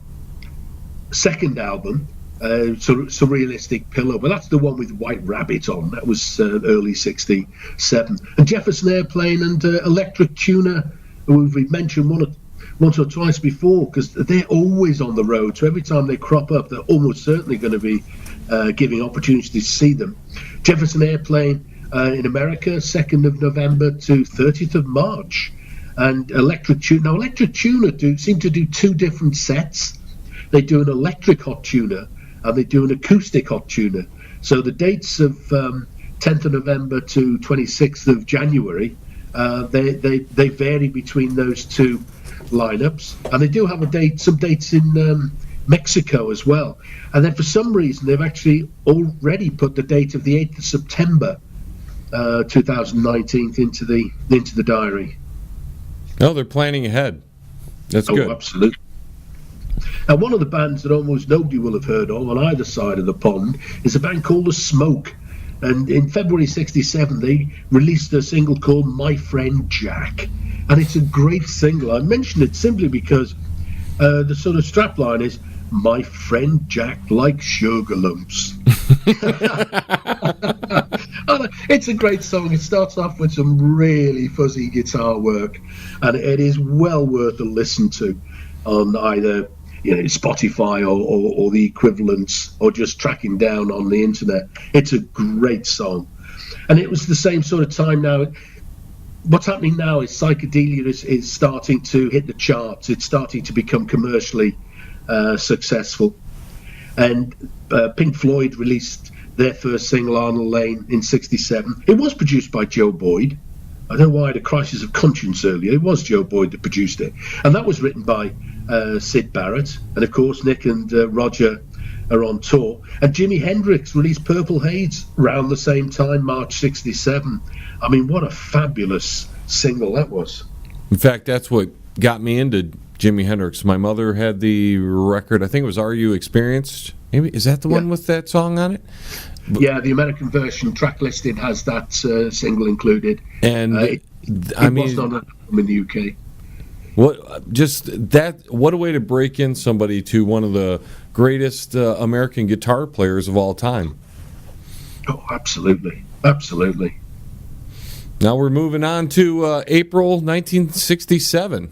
second album, Surrealistic Pillow, but that's the one with White Rabbit on. That was early '67. And Jefferson Airplane and Electric Tuner, who we've mentioned once or twice before, because they're always on the road. So every time they crop up, they're almost certainly going to be giving opportunities to see them. Jefferson Airplane in America, 2nd of November to 30th of March. And Electric Tuner. Now, Electric Tuner seem to do two different sets. They do an electric hot tuner and they do an acoustic hot tuner. So the dates of 10th of November to 26th of January, they vary between those two lineups. And they do have some dates in Mexico as well. And then for some reason, they've actually already put the date of the 8th of September 2019 into the diary. Oh, they're planning ahead. That's good. Oh, absolutely. And one of the bands that almost nobody will have heard of on either side of the pond is a band called The Smoke. And in February '67, they released a single called My Friend Jack. And it's a great single. I mention it simply because the sort of strapline is, My Friend Jack Likes Sugar Lumps. It's a great song. It starts off with some really fuzzy guitar work, and it is well worth a listen to on either Spotify or the equivalents, or just tracking down on the internet. It's a great song. And it was the same sort of time now. What's happening now is Psychedelia is starting to hit the charts. It's starting to become commercially successful. And Pink Floyd released their first single, Arnold Lane, in '67. It was produced by Joe Boyd. I don't know why I had a crisis of conscience earlier. It was Joe Boyd that produced it. And that was written by Syd Barrett. And of course, Nick and Roger are on tour. And Jimi Hendrix released Purple Haze around the same time, March '67. I mean, what a fabulous single that was. In fact, that's what got me into Jimi Hendrix. My mother had the record, I think it was Are You Experienced? Maybe, is that the one with that song on it? Yeah, the American version track listing has that single included. And it wasn't on that album in the UK. What a way to break in somebody to one of the greatest American guitar players of all time. Oh, absolutely. Absolutely. Now we're moving on to April 1967.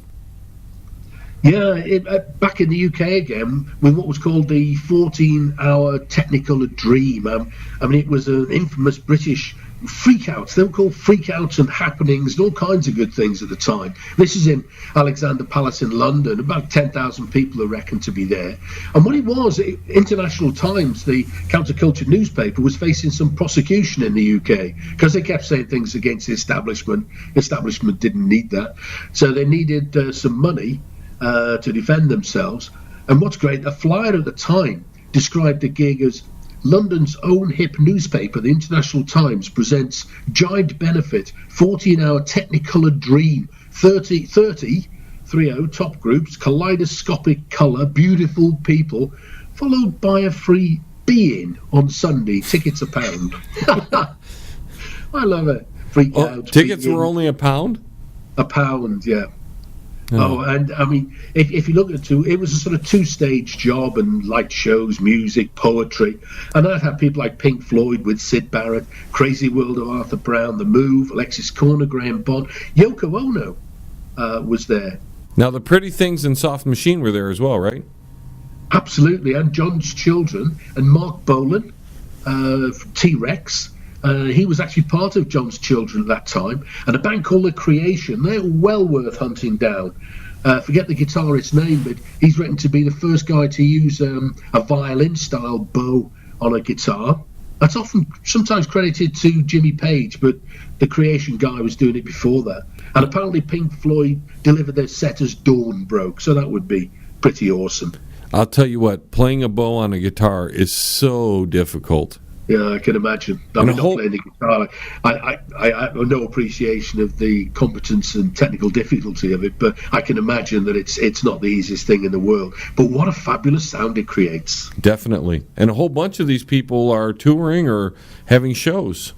Yeah, back in the UK again, with what was called the 14-hour Technicolor Dream. I mean, it was an infamous British freakouts. They were called freakouts and happenings and all kinds of good things at the time. This is in Alexandra Palace in London. About 10,000 people are reckoned to be there. And what it was, International Times, the counterculture newspaper, was facing some prosecution in the UK because they kept saying things against the establishment. The establishment didn't need that. So they needed some money to defend themselves. And what's great, a flyer at the time described the gig as London's own hip newspaper, the International Times, presents giant benefit 14-hour Technicolor Dream, 30 top groups, kaleidoscopic colour, beautiful people, followed by a free be-in on Sunday. Tickets £1. I love it. Freak out. Tickets were only £1? £1, yeah. Oh, and I mean, if you look at it was a sort of two-stage job, and light shows, music, poetry. And I'd have people like Pink Floyd with Syd Barrett, Crazy World of Arthur Brown, The Move, Alexis Korner, Graham Bond. Yoko Ono was there. Now, the Pretty Things and Soft Machine were there as well, right? Absolutely, and John's Children, and Mark Bolan, T-Rex. He was actually part of John's Children at that time, and a band called The Creation. They're well worth hunting down. Forget the guitarist's name, but he's written to be the first guy to use a violin-style bow on a guitar. That's sometimes credited to Jimmy Page, but the Creation guy was doing it before that. And apparently Pink Floyd delivered their set as dawn broke, so that would be pretty awesome. I'll tell you what, playing a bow on a guitar is so difficult. Yeah, I can imagine. I mean, not playing the guitar. I have no appreciation of the competence and technical difficulty of it, but I can imagine that it's not the easiest thing in the world. But what a fabulous sound it creates. Definitely. And a whole bunch of these people are touring or having shows.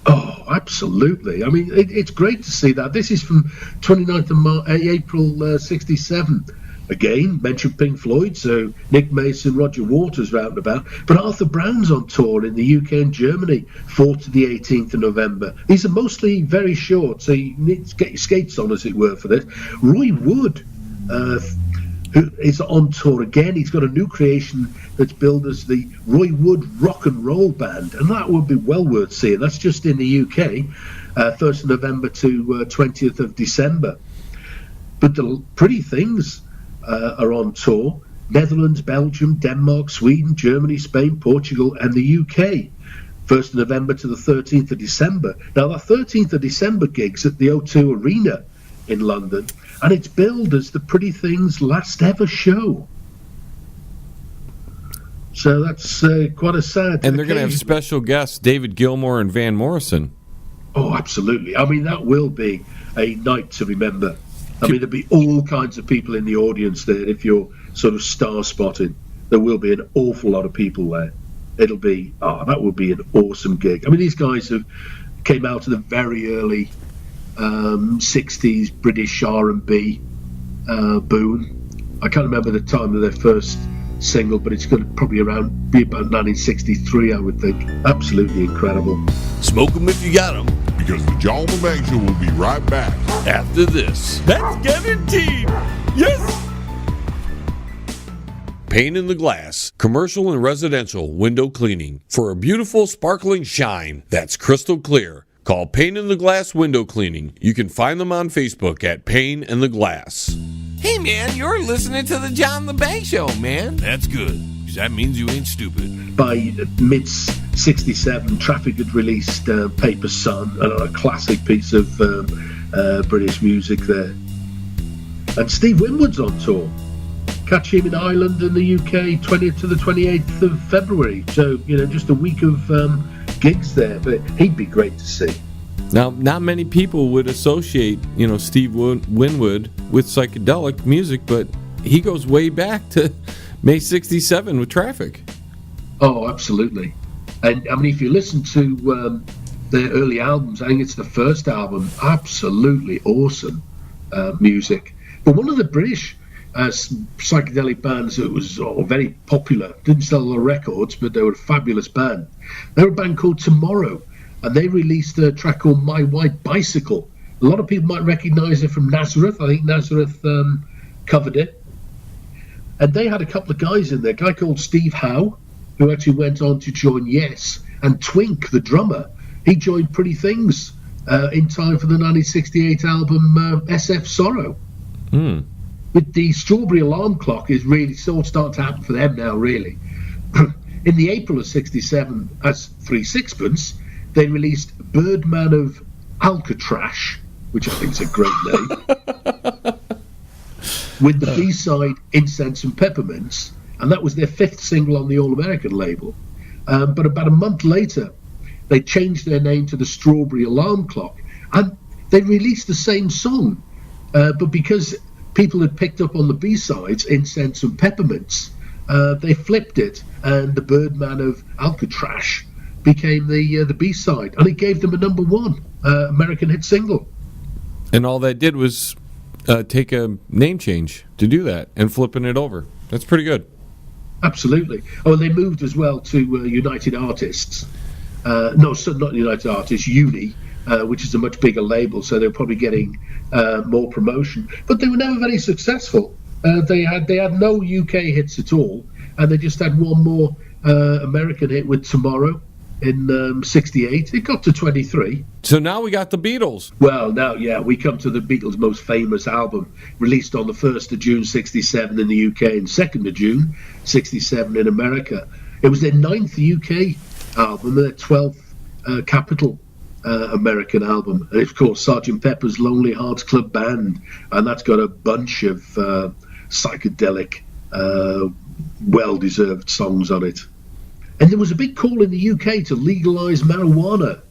Oh, absolutely. I mean, it's great to see that. This is from 29th of April 67. Again, mentioned Pink Floyd, so Nick Mason, Roger Waters are out and about. But Arthur Brown's on tour in the UK and Germany, 4th to the 18th of November. These are mostly very short, so you need to get your skates on, as it were, for this. Roy Wood, who is on tour again. He's got a new creation that's billed as the Roy Wood Rock and Roll Band, and that would be well worth seeing. That's just in the UK, 1st of November to 20th of December. But the Pretty Things are on tour. Netherlands, Belgium, Denmark, Sweden, Germany, Spain, Portugal, and the UK. 1st of November to the 13th of December. Now, the 13th of December gig's at the O2 Arena in London, and it's billed as the Pretty Things' last ever show. So that's quite a sad And they're going to have special guests, David Gilmour and Van Morrison. Oh, absolutely. I mean, that will be a night to remember. I mean, there'll be all kinds of people in the audience there. If you're sort of star spotting, there will be an awful lot of people there. It'll be, that would be an awesome gig. I mean, these guys came out of the very early 60s British R&B boom. I can't remember the time of their first single, but it's going to probably be about 1963, I would think. Absolutely incredible. Smoke 'em if you got 'em. Because the John LeBang Show will be right back. After this. That's guaranteed. Yes. Pane in the Glass, commercial and residential window cleaning for a beautiful sparkling shine that's crystal clear. Call Pane in the Glass Window Cleaning. You can find them on Facebook at Pane in the Glass. Hey, man, you're listening to the John LeBang Show, man. That's good, because that means you ain't stupid. By mid-67, Traffic had released Paper Sun, a classic piece of British music there. And Steve Winwood's on tour. Catch him in Ireland and the UK 20th to the 28th of February. So, just a week of gigs there, but he'd be great to see. Now, not many people would associate, Steve Winwood with psychedelic music, but he goes way back to May 67 with Traffic. Oh, absolutely. And I mean, if you listen to their early albums, I think it's the first album, absolutely awesome music. But one of the British psychedelic bands that was very popular, didn't sell a lot of records, but they were a fabulous band. They were a band called Tomorrow, and they released a track called My White Bicycle. A lot of people might recognize it from Nazareth. I think Nazareth covered it. And they had a couple of guys in there, a guy called Steve Howe, who actually went on to join Yes, and Twink, the drummer. He joined Pretty Things in time for the 1968 album SF Sorrow. With the Strawberry Alarm Clock is really still starting to happen for them now, really. In the April of 67, as 3 Sixpence, they released Birdman of Alcatraz, which I think is a great name, with the B-side Incense and Peppermints, and that was their 5th single on the All-American label. But about a month later, they changed their name to the Strawberry Alarm Clock, and they released the same song, but because people had picked up on the B-sides, Incense and Peppermints, they flipped it, and the Birdman of Alcatraz became the B-side, and it gave them a #1 American hit single. And all that did was take a name change to do that and flipping it over. That's pretty good. Absolutely. Oh, and they moved as well to United Artists. Not United Artists, Uni, which is a much bigger label, so they're probably getting more promotion. But they were never very successful. They had no UK hits at all, and they just had one more American hit with Tomorrow, in 68. It got to 23. So now we got the Beatles. Well, now, yeah, we come to the Beatles' most famous album, released on the 1st of June 67 in the UK and 2nd of June 67 in America. It was their 9th UK album, their 12th Capitol American album. And of course, Sgt. Pepper's Lonely Hearts Club Band, and that's got a bunch of psychedelic, well-deserved songs on it. And there was a big call in the UK to legalise marijuana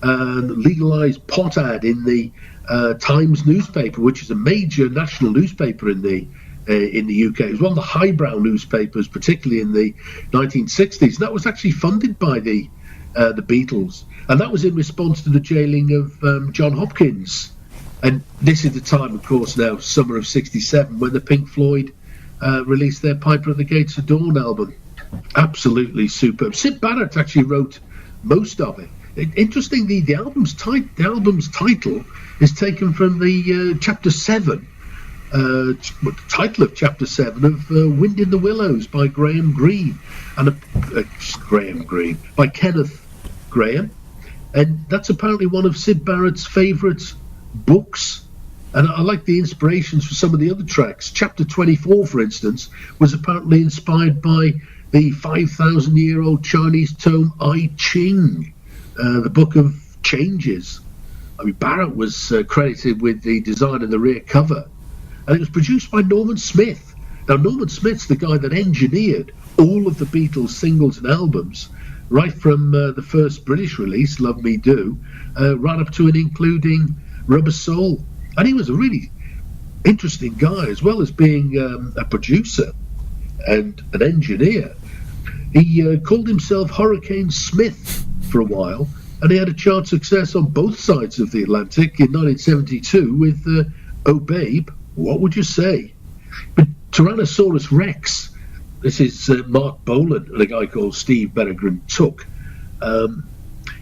and legalise pot ad in the Times newspaper, which is a major national newspaper in the UK. It was one of the highbrow newspapers, particularly in the 1960s. And that was actually funded by the Beatles, and that was in response to the jailing of John Hopkins. And this is the time, of course, now summer of '67, when the Pink Floyd released their Piper at the Gates of Dawn album. Absolutely superb. Syd Barrett actually wrote most of it. Interestingly, the album's title is taken from the chapter 7. The title of chapter 7 of Wind in the Willows by Graham Greene, and by Kenneth Graham, and that's apparently one of Syd Barrett's favourite books. And I like the inspirations for some of the other tracks. Chapter 24, for instance, was apparently inspired by the 5,000-year-old Chinese tome I Ching, the Book of Changes. I mean, Barrett was credited with the design of the rear cover, and it was produced by Norman Smith. Now, Norman Smith's the guy that engineered all of the Beatles' singles and albums, right from the first British release, Love Me Do, right up to and including Rubber Soul. And he was a really interesting guy, as well as being a producer and an engineer. He called himself Hurricane Smith for a while, and he had a chart success on both sides of the Atlantic in 1972 with Oh Babe, What Would You Say? But Tyrannosaurus Rex, this is Mark Bolan and a guy called Steve Berggren Took.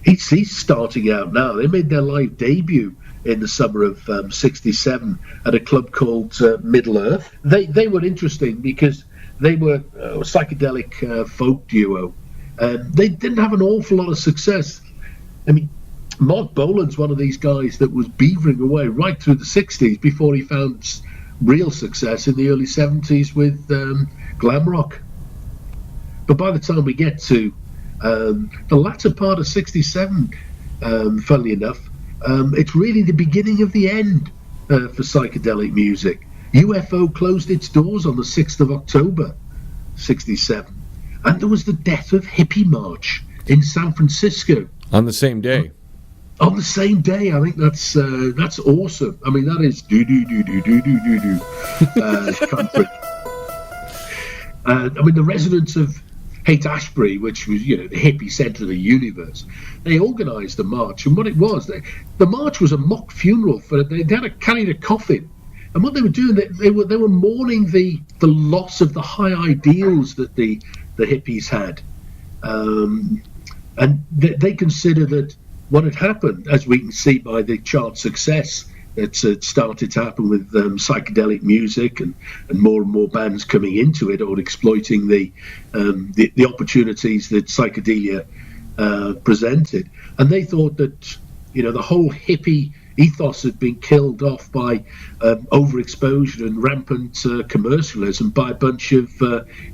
He's starting out now. They made their live debut in the summer of 67 at a club called Middle Earth. They were interesting because they were a psychedelic folk duo. They didn't have an awful lot of success. I mean, Mark Bolan's one of these guys that was beavering away right through the 60s before he found real success in the early 70s with glam rock. But by the time we get to the latter part of 67, funnily enough, it's really the beginning of the end for psychedelic music. UFO closed its doors on the 6th of October 67, and there was the death of Hippie March in San Francisco. On the same day. On the same day. I think that's awesome. I mean, that is do-do-do-do-do-do-do-do country. I mean, the residents of Haight-Ashbury, which was, the hippie centre of the universe, they organised the march. And what it was, the march was a mock funeral. They had carried a coffin. And what they were doing, they were mourning the loss of the high ideals that the hippies had. And they consider that what had happened, as we can see by the chart success that's started to happen with psychedelic music and more bands coming into it or exploiting the opportunities that psychedelia presented. And they thought that, the whole hippie ethos had been killed off by overexposure and rampant commercialism by a bunch of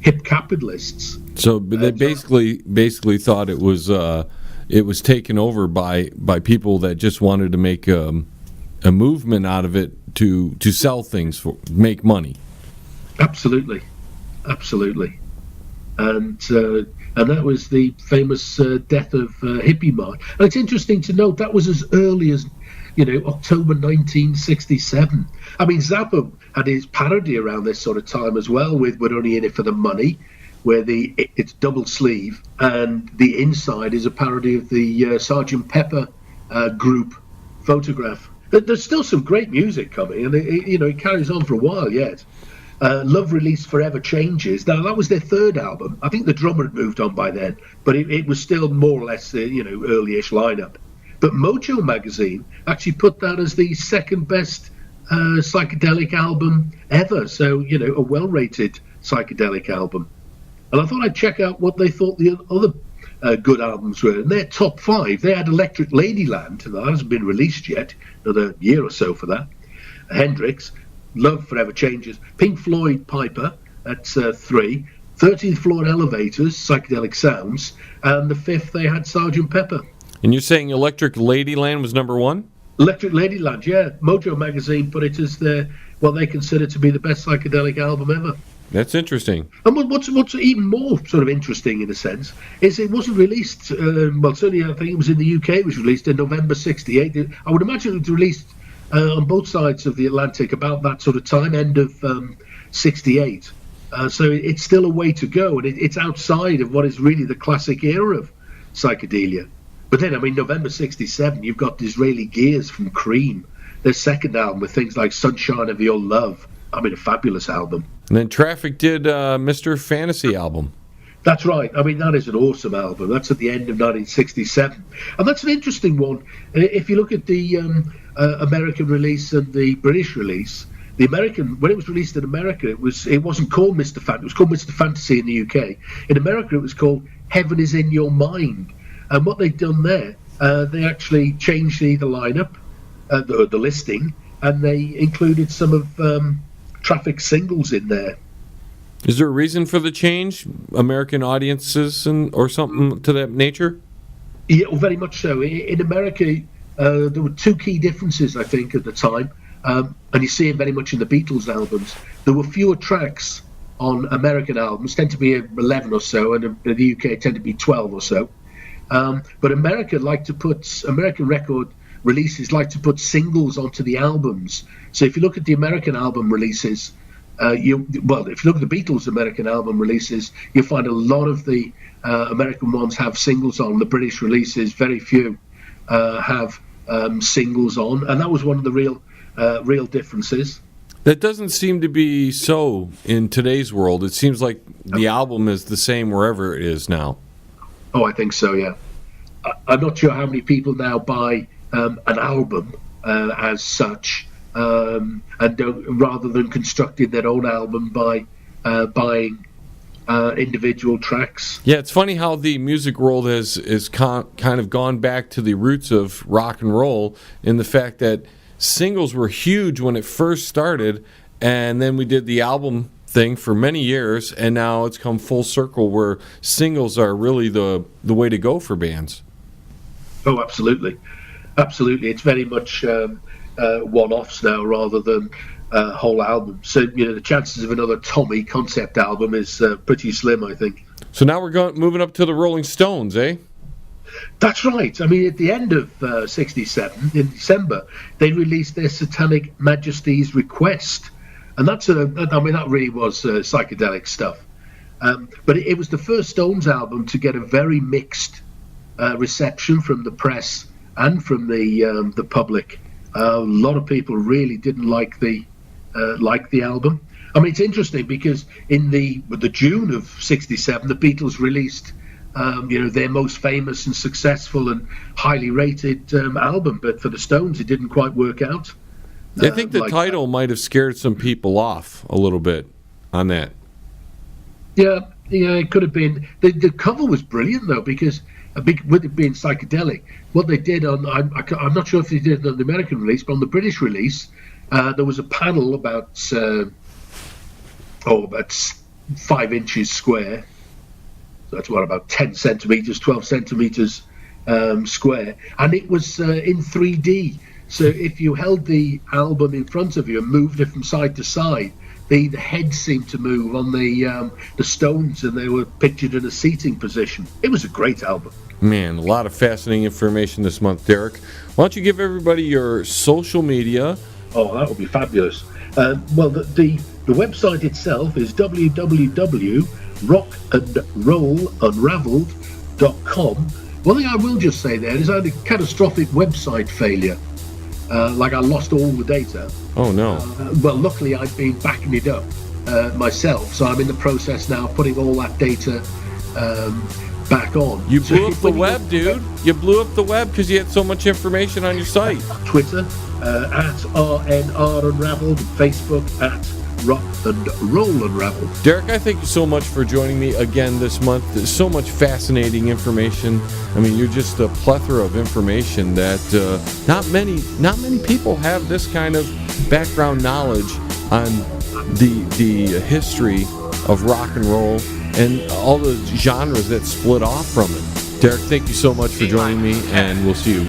hip capitalists. So they basically thought it was taken over by people that just wanted to make a movement out of it to sell things for make money. Absolutely. And that was the famous death of Hippie March. And it's interesting to note that was as early as October 1967. I mean, Zappa had his parody around this sort of time as well, with We're Only In It For The Money, where it's double sleeve, and the inside is a parody of the Sgt. Pepper group photograph. There's still some great music coming, and it carries on for a while yet. Love Release Forever Changes. Now, that was their third album. I think the drummer had moved on by then, but it was still more or less the early-ish lineup. But Mojo magazine actually put that as the second best psychedelic album ever. So, a well-rated psychedelic album. And I thought I'd check out what they thought the other good albums were. And their top 5, they had Electric Ladyland, that hasn't been released yet, another year or so for that. Hendrix, Love Forever Changes. Pink Floyd, Piper, that's 3. 13th Floor Elevators, Psychedelic Sounds. And the 5th, they had Sgt. Pepper. And you're saying Electric Ladyland was number 1? Electric Ladyland, yeah. Mojo Magazine put it as what they consider to be the best psychedelic album ever. That's interesting. And what's even more sort of interesting in a sense is it wasn't released, certainly I think it was in the UK, it was released in November 68. I would imagine it was released on both sides of the Atlantic about that sort of time, end of 68. So it's still a way to go, and it's outside of what is really the classic era of psychedelia. But then, I mean, November 67, you've got Disraeli Gears from Cream, their second album with things like Sunshine of Your Love. I mean, a fabulous album. And then Traffic did Mr. Fantasy album. That's right. I mean, that is an awesome album. That's at the end of 1967. And that's an interesting one. If you look at the American release and the British release, the American, when it was released in America, it wasn't called Mr. Fantasy. It was called Mr. Fantasy in the UK. In America, it was called Heaven is in Your Mind. And what they'd done there, they actually changed the lineup, the listing, and they included some of Traffic singles in there. Is there a reason for the change? American audiences or something to that nature? Yeah, well, very much so. In America, there were 2 key differences, I think, at the time. And you see it very much in the Beatles albums. There were fewer tracks on American albums, tend to be 11 or so, and in the UK tend to be 12 or so. But American record releases like to put singles onto the albums. So if you look at the American album releases, if you look at the Beatles' American album releases, you'll find a lot of the American ones have singles on. The British releases, very few have singles on, and that was one of the real differences. That doesn't seem to be so in today's world. It seems like the album is the same wherever it is now. Oh, I think so, yeah. I'm not sure how many people now buy an album as such, and rather than constructing their own album by buying individual tracks. Yeah, it's funny how the music world has kind of gone back to the roots of rock and roll in the fact that singles were huge when it first started, and then we did the album thing for many years, and now it's come full circle where singles are really the way to go for bands. Oh, absolutely. It's very much one-offs now rather than whole albums. So the chances of another Tommy concept album is pretty slim, I think. So now we're moving up to the Rolling Stones, eh? That's right. I mean, at the end of 67, in December, they released their Satanic Majesty's Request. And that really was psychedelic stuff. But it was the first Stones album to get a very mixed reception from the press and from the public. A lot of people really didn't like the album. I mean, it's interesting because in the June of 67, the Beatles released their most famous and successful and highly rated album. But for the Stones, it didn't quite work out. I think the title might have scared some people off a little bit on that. Yeah, it could have been. The cover was brilliant, though, because with it being psychedelic, what they did I'm not sure if they did it on the American release, but on the British release, there was a panel about 5 inches square. So that's about 10 centimeters, 12 centimeters square, and it was in 3D. So if you held the album in front of you and moved it from side to side, the head seemed to move on the Stones, and they were pictured in a seating position. It was a great album. Man, a lot of fascinating information this month, Derek. Why don't you give everybody your social media? Oh, that would be fabulous. Well, the website itself is www.rockandrollunraveled.com. One thing I will just say there is I had a catastrophic website failure. I lost all the data. Oh, no. Well, luckily I've been backing it up myself, so I'm in the process now of putting all that data back on. You blew up the web, dude. You blew up the web because you had so much information on your site. Twitter, at RNR Unraveled, Facebook, at Rock and Roll Unraveled. Derek, I thank you so much for joining me again this month. There's so much fascinating information. I mean, you're just a plethora of information that not many people have this kind of background knowledge on the history of rock and roll and all the genres that split off from it. Derek, thank you so much for joining me, and we'll see you